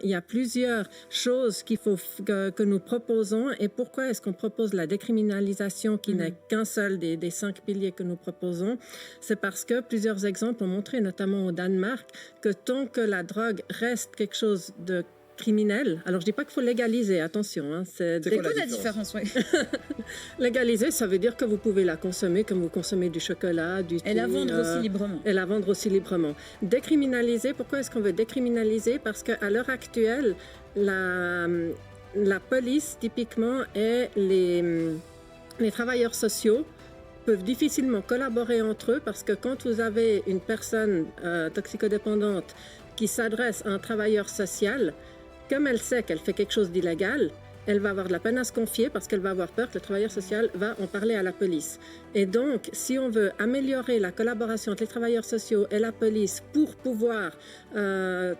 il y a plusieurs choses que nous proposons. Et pourquoi est-ce qu'on propose la décriminalisation qui n'est qu'un seul des 5 piliers que nous proposons? C'est parce que plusieurs exemples ont montré, notamment au Danemark, que tant que la drogue reste quelque chose de criminel. Alors, je dis pas qu'il faut légaliser, attention. Hein, c'est quoi la différence? Oui. Légaliser, ça veut dire que vous pouvez la consommer comme vous consommez du chocolat, du thé. Et la vendre aussi librement. Et la vendre aussi librement. Décriminaliser, pourquoi est-ce qu'on veut décriminaliser? Parce qu'à l'heure actuelle, la police, typiquement, et les travailleurs sociaux peuvent difficilement collaborer entre eux parce que quand vous avez une personne toxicodépendante qui s'adresse à un travailleur social, comme elle sait qu'elle fait quelque chose d'illégal, elle va avoir de la peine à se confier parce qu'elle va avoir peur que le travailleur social va en parler à la police. Et donc, si on veut améliorer la collaboration entre les travailleurs sociaux et la police pour pouvoir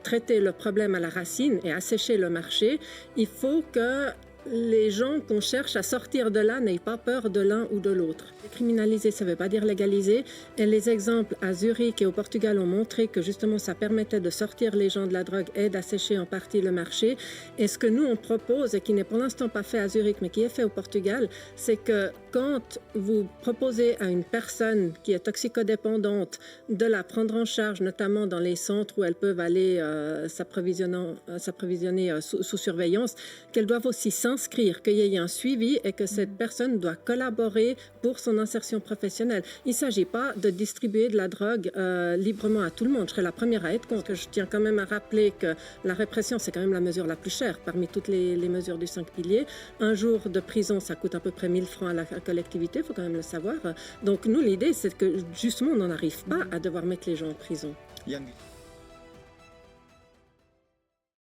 traiter le problème à la racine et assécher le marché, il faut que les gens qu'on cherche à sortir de là n'aient pas peur de l'un ou de l'autre. Criminaliser, ça ne veut pas dire légaliser. Et les exemples à Zurich et au Portugal ont montré que justement ça permettait de sortir les gens de la drogue et d'assécher en partie le marché. Et ce que nous on propose, et qui n'est pour l'instant pas fait à Zurich, mais qui est fait au Portugal, c'est que quand vous proposez à une personne qui est toxicodépendante de la prendre en charge, notamment dans les centres où elles peuvent aller s'approvisionner sous surveillance, qu'elles doivent aussi s'inscrire, qu'il y ait un suivi et que cette personne doit collaborer pour son insertion professionnelle. Il ne s'agit pas de distribuer de la drogue librement à tout le monde. Je serais la première à être contre. Je tiens quand même à rappeler que la répression, c'est quand même la mesure la plus chère parmi toutes les mesures du 5 piliers. Un jour de prison, ça coûte à peu près 1 000 francs à la collectivité, il faut quand même le savoir. Donc nous, l'idée, c'est que justement, on n'en arrive pas à devoir mettre les gens en prison. Yann.